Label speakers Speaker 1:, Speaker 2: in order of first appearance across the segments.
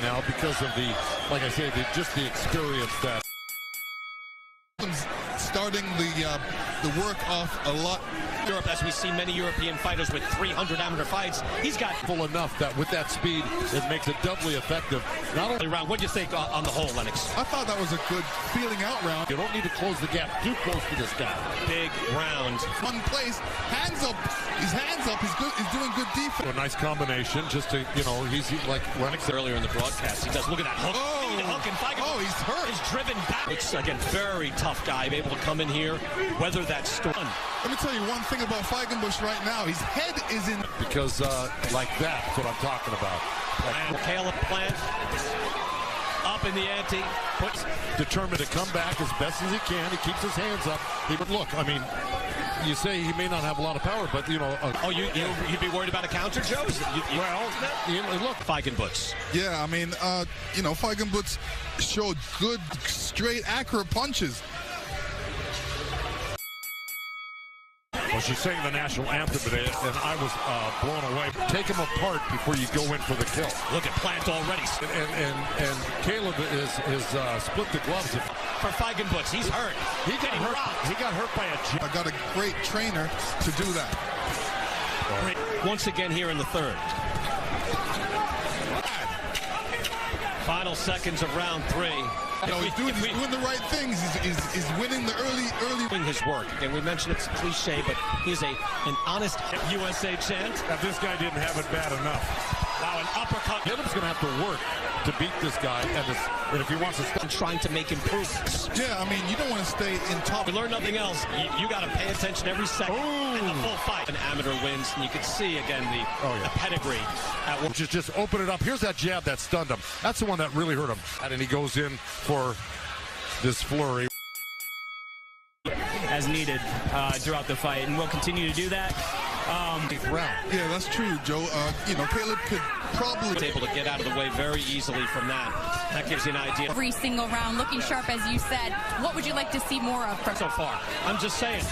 Speaker 1: now because of the, like I say, just the experience that.
Speaker 2: Starting the work off a lot.
Speaker 3: Europe, as we see many European fighters with 300 amateur fights, he's got
Speaker 1: full enough that with that speed, it makes it doubly effective. Not only
Speaker 3: round. What do you think on the whole, Lennox?
Speaker 2: I thought that was a good feeling out round.
Speaker 1: You don't need to close the gap too close to this guy.
Speaker 3: Big round.
Speaker 2: One place, hands up. His hands up. He's good. He's doing good defense.
Speaker 1: A nice combination, just to he's like Lennox
Speaker 3: earlier in the broadcast. He does look at that hook.
Speaker 2: Oh,
Speaker 3: hook and
Speaker 2: oh, he's hurt.
Speaker 3: He's driven back. It's again very tough guy, able to come in here, weather that storm.
Speaker 2: Let me tell you one thing about Feigenbush right now. His head is in.
Speaker 1: Because like that's what I'm talking about.
Speaker 3: And Caleb Plant up in the ante,
Speaker 1: determined to come back as best as he can. He keeps his hands up. But look, I mean, you say he may not have a lot of power, but
Speaker 3: you'd be worried about a counter, Joe?
Speaker 1: Look,
Speaker 3: Feigenbush.
Speaker 2: Yeah, I mean, Feigenbush showed good, straight, accurate punches.
Speaker 1: Well, she's saying the national anthem today, and I was blown away. Take him apart before you go in for the kill.
Speaker 3: Look at Plant already.
Speaker 1: And Caleb is split the gloves.
Speaker 3: For Feigenbush, he's hurt.
Speaker 1: He got hurt by a jab.
Speaker 2: I got a great trainer to do that.
Speaker 3: Once again here in the third. Final seconds of round 3.
Speaker 2: He's doing the right things. He's winning the early.
Speaker 3: Doing his work. And we mentioned it's cliche, but he's an honest USA chant.
Speaker 1: Now, this guy didn't have it bad enough.
Speaker 3: Wow, an uppercut.
Speaker 1: Caleb's going to have to work to beat this guy, and if he wants to start
Speaker 3: trying to make improvements.
Speaker 2: Yeah, I mean, you don't want to stay in top.
Speaker 3: We learn nothing else. You got to pay attention every second in the full fight. An amateur wins, and you can see again the pedigree.
Speaker 1: Which is just open it up. Here's that jab that stunned him. That's the one that really hurt him. And he goes in for this flurry.
Speaker 4: As needed throughout the fight, and we'll continue to do that.
Speaker 2: Yeah, that's true, Joe. Caleb could probably
Speaker 3: able to get out of the way very easily from that. That gives you an idea.
Speaker 5: Every single round looking sharp, as you said. What would you like to see more of from
Speaker 3: so far? I'm just saying,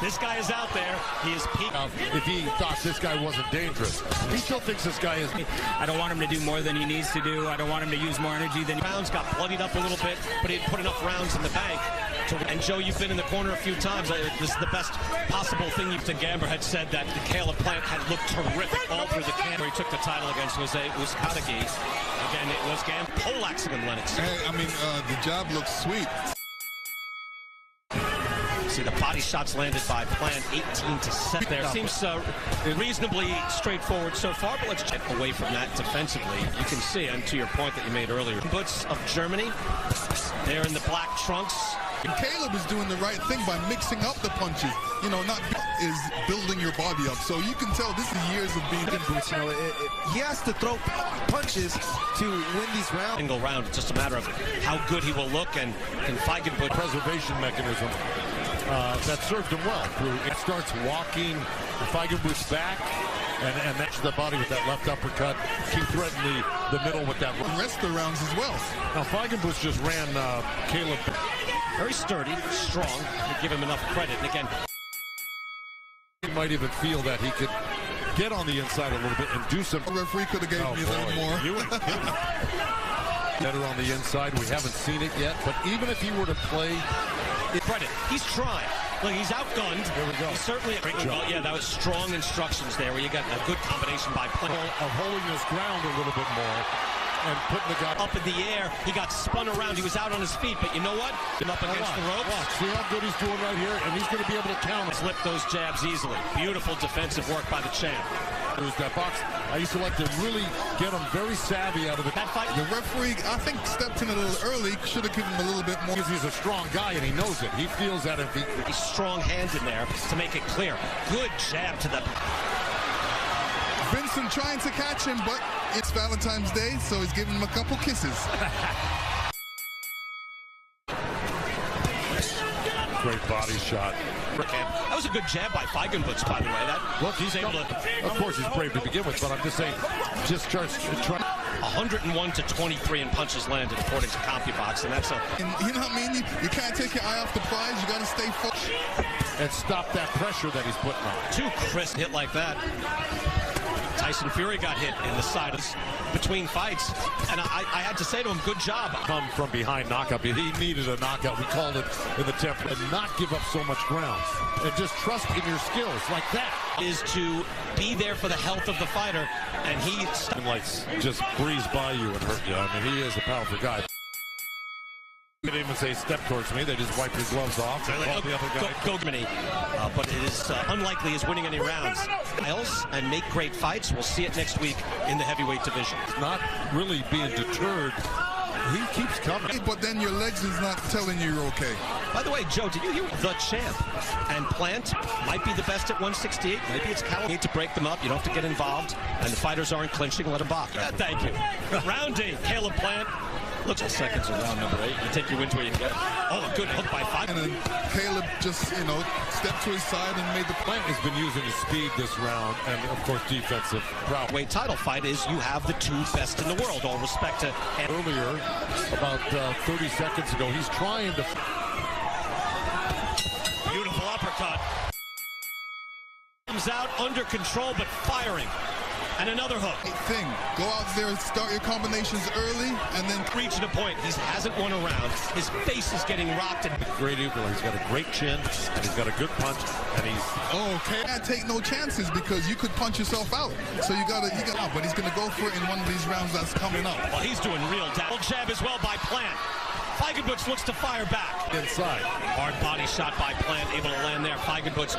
Speaker 3: this guy is out there. He is peak.
Speaker 1: If he thought this guy wasn't dangerous, he still thinks this guy is.
Speaker 4: I don't want him to do more than he needs to do. I don't want him to use more energy than.
Speaker 3: Rounds got bloodied up a little bit, but he didn't put enough rounds in the bank. And Joe, you've been in the corner a few times. This is the best possible thing. Gamber had said that the Caleb Plant had looked terrific all through the camp. Where he took the title against Uzcategui. Again, it was Gamber. Polax and Lennox.
Speaker 2: Hey, I mean, the jab looks sweet.
Speaker 3: See the body shots landed by Plant, 18-7. There seems reasonably straightforward so far, but let's check away from that defensively. You can see, and to your point that you made earlier, Butz of Germany, they're in the black trunks.
Speaker 2: And Caleb is doing the right thing by mixing up the punches. Not is building your body up. So you can tell this is years of being in Boots.
Speaker 6: He has to throw punches to win these rounds.
Speaker 3: Single round, it's just a matter of how good he will look and can Feigenbush
Speaker 1: preservation mechanism that served him well. It starts walking Feigenbush back. And that's the body with that left uppercut. Keep threatening the middle with that.
Speaker 2: The rest of the rounds as well.
Speaker 1: Now, Feigenbush just ran Caleb.
Speaker 3: Very sturdy, strong. We give him enough credit. And again,
Speaker 1: he might even feel that he could get on the inside a little bit and do some.
Speaker 2: The referee could have gave me a little more.
Speaker 1: You would better on the inside. We haven't seen it yet. But even if he were to play,
Speaker 3: credit. He's trying. Look, he's outgunned.
Speaker 1: There we go.
Speaker 3: He's certainly a great job. Yeah, that was strong instructions there where you got a good combination by Plant.
Speaker 1: Of holding his ground a little bit more and putting the guy
Speaker 3: up in the air. He got spun around. He was out on his feet, but you know what? Up against the ropes.
Speaker 1: Watch. See how good he's doing right here, and he's going to be able to counter.
Speaker 3: Slip those jabs easily. Beautiful defensive work by the champ.
Speaker 1: It was that box. I used to like to really get him very savvy out of it.
Speaker 3: That fight.
Speaker 2: The referee, I think, stepped in a little early. Should have given him a little bit more.
Speaker 1: Because he's a strong guy, and he knows it. He feels that if
Speaker 3: he's strong hands in there to make it clear. Good jab to the.
Speaker 2: Vincent trying to catch him, but it's Valentine's Day, so he's giving him a couple kisses.
Speaker 1: Great body shot.
Speaker 3: That was a good jab by Feigenbush, by the way.
Speaker 1: Look, he's able to. Of course, he's brave to begin with, but I'm just saying, just starts trying.
Speaker 3: 101-23 in punches landed, according to CompuBox, and that's a.
Speaker 2: And you know what I mean? You can't take your eye off the prize. You got to stay focused
Speaker 1: and stop that pressure that he's putting on.
Speaker 3: Too crisp hit like that. Tyson Fury got hit in the side. between fights. And I had to say to him, good job.
Speaker 1: Come from behind knockout. He needed a knockout. We called it in the 10th. And not give up so much ground. And just trust in your skills like that.
Speaker 3: Is to be there for the health of the fighter. And he
Speaker 1: just breeze by you and hurt you. I mean, he is a powerful guy. They didn't even say step towards me. They just wiped his gloves off and called the other guy.
Speaker 3: Go Germany. But it is unlikely he's winning any rounds. And make great fights. We'll see it next week in the heavyweight division.
Speaker 1: Not really being deterred. He keeps coming.
Speaker 2: But then your legs is not telling you you're okay.
Speaker 3: By the way, Joe, did you hear the champ? And Plant might be the best at 168. Maybe it's Cal. You need to break them up. You don't have to get involved. And the fighters aren't clinching. Let them box. Thank you. Round 8. Caleb Plant. Looks like seconds of round number 8. You take your wins where you can get it. Oh, a good hook by 5.
Speaker 2: And then Caleb just, stepped to his side and made the
Speaker 1: Plant has been using his speed this round and, of course, defensive prowess.
Speaker 3: Weight title fight is you have the 2 best in the world. All respect to...
Speaker 1: Earlier, about 30 seconds ago, he's trying to...
Speaker 3: Beautiful uppercut. Comes out under control, but firing. And another hook.
Speaker 2: Thing. Go out there, start your combinations early, and then
Speaker 3: reaching a point. He hasn't won a round. His face is getting rocked. And
Speaker 1: great eagle. He's got a great chin, and he's got a good punch, and he's...
Speaker 2: Okay, can't take no chances because you could punch yourself out. So you got out, but he's going to go for it in one of these rounds that's coming up.
Speaker 3: Well, he's doing real damage. Jab as well by Plant. Feigenbutz looks to fire back.
Speaker 1: Inside.
Speaker 3: Hard body shot by Plant, able to land there. Feigenbutz.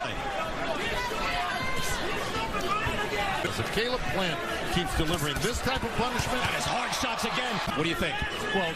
Speaker 1: If Caleb Plant keeps delivering this type of punishment...
Speaker 3: And his hard shots again. What do you think?
Speaker 1: Well...